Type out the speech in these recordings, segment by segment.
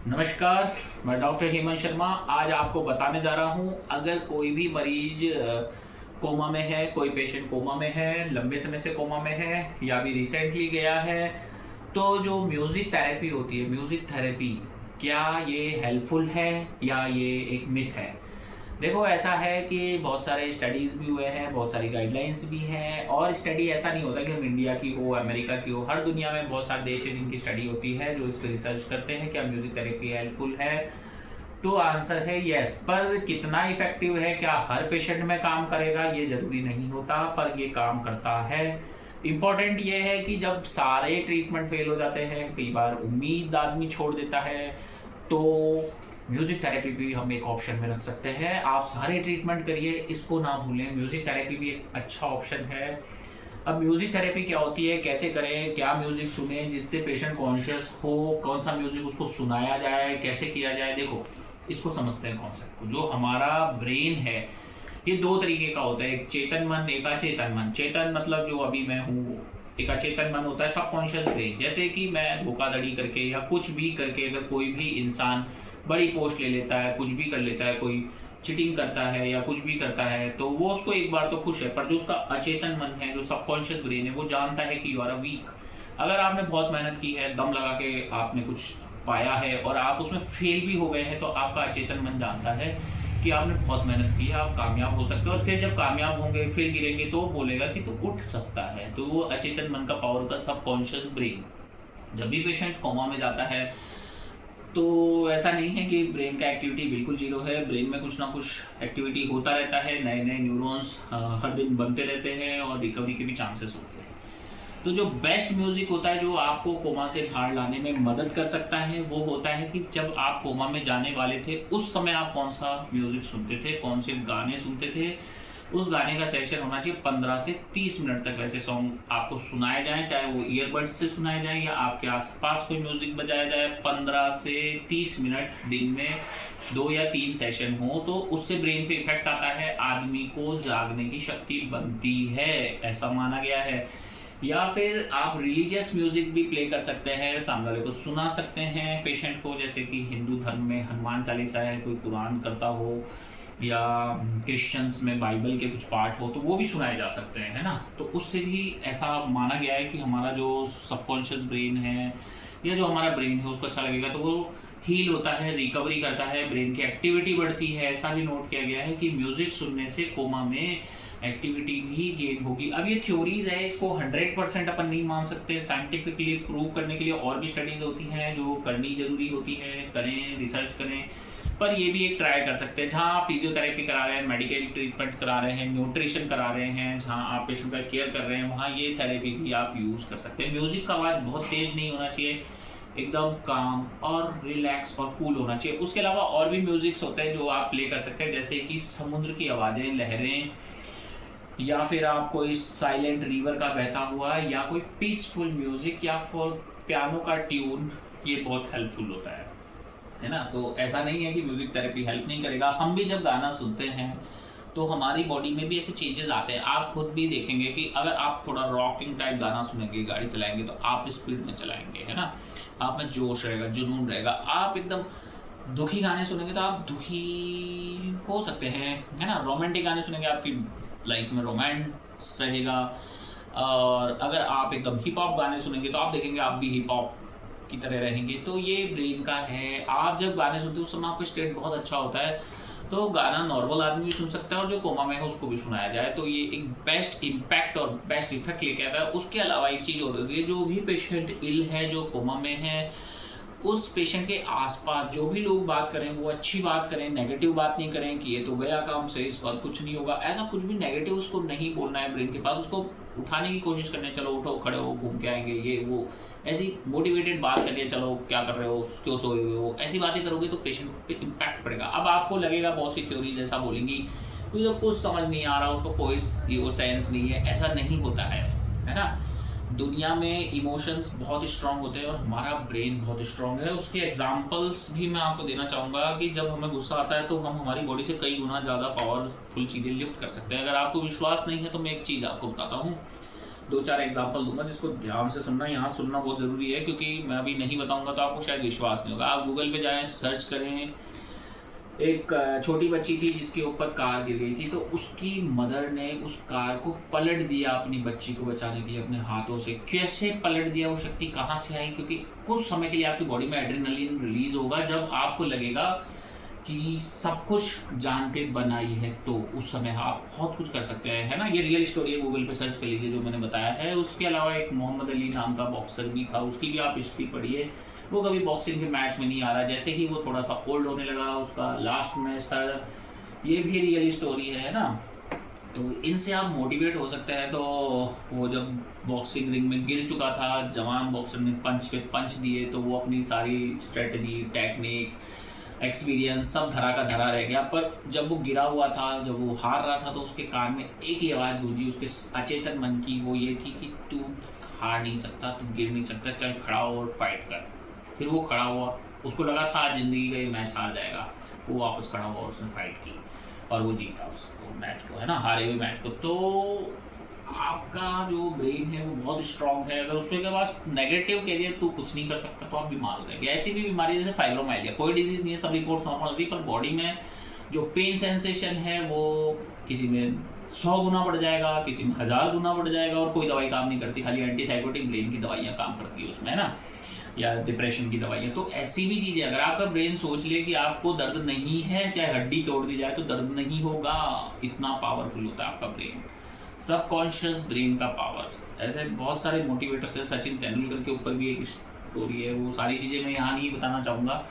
नमस्कार, मैं डॉक्टर हेमंत शर्मा। आज आपको बताने जा रहा हूँ, अगर कोई भी मरीज कोमा में है, कोई पेशेंट कोमा में है, लंबे समय से कोमा में है या अभी रिसेंटली गया है, तो जो म्यूज़िक थेरेपी होती है, म्यूज़िक थेरेपी क्या ये हेल्पफुल है या ये एक मिथ है? देखो, ऐसा है कि बहुत सारे स्टडीज़ भी हुए हैं, बहुत सारी गाइडलाइंस भी हैं, और स्टडी ऐसा नहीं होता कि हम इंडिया की हो, अमेरिका की हो। हर दुनिया में बहुत सारे देश हैं जिनकी स्टडी होती है, जो इस पर रिसर्च करते हैं क्या म्यूज़िक थेरेपी हेल्पफुल है। तो आंसर है यस, पर कितना इफेक्टिव है, क्या हर पेशेंट में काम करेगा, ये ज़रूरी नहीं होता, पर ये काम करता है। इम्पॉर्टेंट ये है कि जब सारे ट्रीटमेंट फेल हो जाते हैं, कई बार उम्मीद आदमी छोड़ देता है, तो म्यूज़िक थेरेपी भी हम एक ऑप्शन में रख सकते हैं। आप सारे ट्रीटमेंट करिए, इसको ना भूलें, म्यूज़िक थेरेपी भी एक अच्छा ऑप्शन है। अब म्यूज़िक थेरेपी क्या होती है, कैसे करें, क्या म्यूज़िक सुने जिससे पेशेंट कॉन्शियस हो, कौन सा म्यूज़िक उसको सुनाया जाए, कैसे किया जाए। देखो, इसको समझते हैं कॉन्सेप्ट को। जो हमारा ब्रेन है, ये दो तरीके का होता है, एक चेतन मन, एक अचेतन मन। चेतन मतलब जो अभी मैं हूँ, एक अचेतन मन होता है सबकॉन्शियस ब्रेन। जैसे कि मैं धोखाधड़ी करके या कुछ भी करके अगर कोई भी इंसान बड़ी पोस्ट ले लेता है, कुछ भी कर लेता है, कोई चीटिंग करता है या कुछ भी करता है, तो वो उसको एक बार तो खुश है, पर जो उसका अचेतन मन है, जो सबकॉन्शियस ब्रेन है, वो जानता है कि यू आर अ वीक। अगर आपने बहुत मेहनत की है, दम लगा के आपने कुछ पाया है और आप उसमें फेल भी हो गए हैं, तो आपका अचेतन मन जानता है कि आपने बहुत मेहनत की है, आप कामयाब हो सकते हो। और फिर जब कामयाब होंगे, फिर गिरेंगे, तो बोलेगा कि तू उठ सकता है। तो वो अचेतन मन का पावर होता है सबकॉन्शियस ब्रेन। जब भी पेशेंट कोमा में जाता है, तो ऐसा नहीं है कि ब्रेन का एक्टिविटी बिल्कुल जीरो है। ब्रेन में कुछ ना कुछ एक्टिविटी होता रहता है, नए नए न्यूरॉन्स हर दिन बनते रहते हैं और रिकवरी के भी चांसेस होते हैं। तो जो बेस्ट म्यूज़िक होता है, जो आपको कोमा से बाहर लाने में मदद कर सकता है, वो होता है कि जब आप कोमा में जाने वाले थे, उस समय आप कौन सा म्यूज़िक सुनते थे, कौन से गाने सुनते थे। उस गाने का सेशन होना चाहिए 15 से 30 मिनट तक। वैसे सॉन्ग आपको सुनाए जाएँ, चाहे वो ईयरबड्स से सुनाए जाएँ या आपके आसपास कोई म्यूज़िक बजाया जाए। 15 से 30 मिनट दिन में 2 या 3 सेशन हो, तो उससे ब्रेन पे इफेक्ट आता है, आदमी को जागने की शक्ति बनती है, ऐसा माना गया है। या फिर आप रिलीजियस म्यूजिक भी प्ले कर सकते हैं, सामने वाले को सुना सकते हैं पेशेंट को। जैसे कि हिंदू धर्म में हनुमान चालीसा है, कोई कुरान करता हो, या क्रिश्चियंस में बाइबल के कुछ पार्ट हो, तो वो भी सुनाए जा सकते हैं, है ना। तो उससे भी ऐसा माना गया है कि हमारा जो सबकॉन्शियस ब्रेन है या जो हमारा ब्रेन है उसको अच्छा लगेगा, तो वो हील होता है, रिकवरी करता है, ब्रेन की एक्टिविटी बढ़ती है। ऐसा भी नोट किया गया है कि म्यूजिक सुनने से कोमा में एक्टिविटी भी गेन होगी। अब ये थ्योरीज है, इसको 100% अपन नहीं मान सकते। साइंटिफिकली प्रूव करने के लिए और भी स्टडीज होती हैं जो करनी जरूरी होती है, करें, रिसर्च करें। पर ये भी एक ट्राई कर सकते हैं, जहाँ आप फिजियोथेरेपी करा रहे हैं, मेडिकल ट्रीटमेंट करा रहे हैं, न्यूट्रिशन करा रहे हैं, जहाँ आप पेशेंट का केयर कर रहे हैं, वहाँ ये थेरेपी भी आप यूज़ कर सकते हैं। म्यूज़िक का आवाज़ बहुत तेज़ नहीं होना चाहिए, एकदम काम और रिलैक्स और कूल होना चाहिए। उसके अलावा और भी म्यूजिक्स होते हैं जो आप प्ले कर सकते हैं, जैसे कि समुद्र की आवाज़ें, लहरें, या फिर आप कोई साइलेंट रिवर का बहता हुआ, या कोई पीसफुल म्यूजिक, या फिर पियानो का ट्यून। ये बहुत हेल्पफुल होता है ना। तो ऐसा नहीं है कि म्यूजिक थेरेपी हेल्प नहीं करेगा। हम भी जब गाना सुनते हैं तो हमारी बॉडी में भी ऐसे चेंजेस आते हैं। आप खुद भी देखेंगे कि अगर आप थोड़ा रॉकिंग टाइप गाना सुनेंगे, गाड़ी चलाएंगे, तो आप स्पीड में चलाएंगे, है ना। आप में जोश रहेगा, जुनून रहेगा। आप एकदम दुखी गाने सुनेंगे तो आप दुखी हो सकते हैं, है ना। रोमांटिक गाने सुनेंगे, आपकी लाइफ में रोमांस रहेगा। और अगर आप एकदम हिप हॉप गाने सुनेंगे तो आप देखेंगे आप भी हिप हॉप की तरह रहेंगे। तो ये ब्रेन का है। आप जब गाने सुनते हो उस समय आपका स्टेट बहुत अच्छा होता है, तो गाना नॉर्मल आदमी भी सुन सकता है और जो कोमा में है उसको भी सुनाया जाए, तो ये एक बेस्ट इम्पैक्ट और बेस्ट इफेक्ट लेके आता है। उसके अलावा एक चीज़ और होती है, जो भी पेशेंट इल है, जो कोमा में है, उस पेशेंट के आसपास जो भी लोग बात करें वो अच्छी बात करें, नेगेटिव बात नहीं करें कि ये तो गया काम से, इस बात कुछ नहीं होगा। ऐसा कुछ भी नेगेटिव उसको नहीं बोलना है ब्रेन के पास। उसको उठाने की कोशिश करनी है, चलो उठो, खड़े हो, घूम के आएंगे, ये वो, ऐसी मोटिवेटेड बात करिए, चलो क्या कर रहे हो, क्यों सोए हुए हो, ऐसी बातें करोगे तो पेशेंट पे इम्पैक्ट पड़ेगा। अब आपको लगेगा बहुत सी थ्योरीज ऐसा बोलेंगी, तो कुछ समझ नहीं आ रहा, उसको कोई सेंस नहीं है, ऐसा नहीं होता है ना। दुनिया में इमोशंस बहुत स्ट्रांग होते हैं और हमारा ब्रेन बहुत स्ट्रांग है। उसके एग्जांपल्स भी मैं आपको देना चाहूँगा कि जब हमें गुस्सा आता है तो हम हमारी बॉडी से कई गुना ज़्यादा पावरफुल चीज़ें लिफ्ट कर सकते हैं। अगर आपको विश्वास नहीं है तो मैं एक चीज़ आपको बताता हूँ। 2-4 एग्जांपल दूंगा जिसको ध्यान से सुनना, यहाँ सुनना बहुत ज़रूरी है, क्योंकि मैं अभी नहीं बताऊंगा तो आपको शायद विश्वास नहीं होगा। आप गूगल पे जाएं, सर्च करें। एक छोटी बच्ची थी जिसके ऊपर कार गिर गई थी, तो उसकी मदर ने उस कार को पलट दिया अपनी बच्ची को बचाने के लिए अपने हाथों से। कैसे पलट दिया, वो शक्ति कहाँ से आई? क्योंकि कुछ समय के लिए आपकी बॉडी में एड्रेनलिन रिलीज होगा, जब आपको लगेगा कि सब कुछ जान पे बनाई है, तो उस समय आप बहुत कुछ कर सकते हैं, है ना। ये रियल स्टोरी है, गूगल पे सर्च कर लीजिए जो मैंने बताया है। उसके अलावा एक मोहम्मद अली नाम का बॉक्सर भी था, उसकी भी आप हिस्ट्री पढ़िए। वो कभी बॉक्सिंग के मैच में नहीं आ रहा, जैसे ही वो थोड़ा सा ओल्ड होने लगा, उसका लास्ट मैच था, ये भी रियल स्टोरी है ना। तो इनसे आप मोटिवेट हो सकते हैं। तो वो जब बॉक्सिंग रिंग में गिर चुका था, जवान बॉक्सर ने पंच पे पंच दिए, तो वो अपनी सारी स्ट्रेटजी, टेक्निक, एक्सपीरियंस सब धरा का धरा रह गया। पर जब वो गिरा हुआ था, जब वो हार रहा था, तो उसके कान में एक ही आवाज़ गूंजी उसके अचेतन मन की, वो ये थी कि तू हार नहीं सकता, तू गिर नहीं सकता, चल खड़ा हो और फाइट कर। फिर वो खड़ा हुआ, उसको लगा था आज ज़िंदगी का ये मैच हार जाएगा, वो वापस खड़ा हुआ, उसने फाइट की और वो जीता उस मैच को, है ना, हारे हुए मैच को। तो आपका जो ब्रेन है वो बहुत स्ट्रांग है। अगर उसके पास नेगेटिव कह दिया तू कुछ नहीं कर सकता, तो आप बीमार हो जाएंगे। ऐसी भी बीमारी जैसे फाइब्रोमाइल्जिया, कोई डिजीज़ नहीं है, सब रिपोर्ट्स नॉर्मल होती है, पर बॉडी में जो पेन सेंसेशन है वो किसी में 100 गुना बढ़ जाएगा, किसी में 1000 गुना बढ़ जाएगा, और कोई दवाई काम नहीं करती, खाली एंटीसाइकोटिक ब्रेन की दवाइयाँ काम करती है उसमें, है ना, या डिप्रेशन की दवाइयाँ। तो ऐसी भी चीज़ें, अगर आपका ब्रेन सोच ले कि आपको दर्द नहीं है, चाहे हड्डी तोड़ दी जाए तो दर्द नहीं होगा, इतना पावरफुल होता है आपका ब्रेन, सबकॉन्शियस ब्रेन का पावर। ऐसे बहुत सारे मोटिवेटर्स हैं, सचिन तेंदुलकर के ऊपर भी एक स्टोरी है, वो सारी चीज़ें मैं यहाँ नहीं बताना चाहूँगा,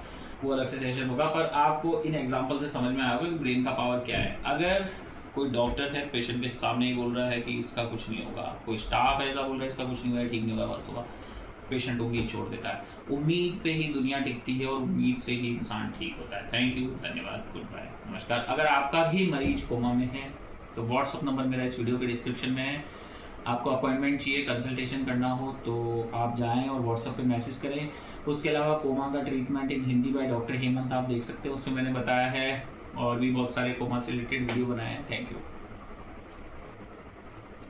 वो अलग से सेशन होगा। पर आपको इन एग्जाम्पल से समझ में आएगा कि ब्रेन का पावर क्या है। अगर कोई डॉक्टर है पेशेंट के सामने ही बोल रहा है कि इसका कुछ नहीं होगा, कोई स्टाफ ऐसा बोल रहा है इसका कुछ नहीं होगा, ठीक नहीं होगा, बस होगा, पेशेंट उम्मीद छोड़ देता है। उम्मीद पे ही दुनिया टिकती है और उम्मीद से ही इंसान ठीक होता है। थैंक यू, धन्यवाद, गुड बाय, नमस्कार। अगर आपका भी मरीज कोमा में है तो व्हाट्सअप नंबर मेरा इस वीडियो के डिस्क्रिप्शन में है। आपको अपॉइंटमेंट चाहिए, कंसल्टेशन करना हो तो आप जाएं और व्हाट्सअप पे मैसेज करें। उसके अलावा कोमा का treatment in Hindi by doctor Hemant आप देख सकते हैं, उसमें मैंने बताया है, और भी बहुत सारे कोमा से रिलेटेड वीडियो बनाए हैं। Thank you.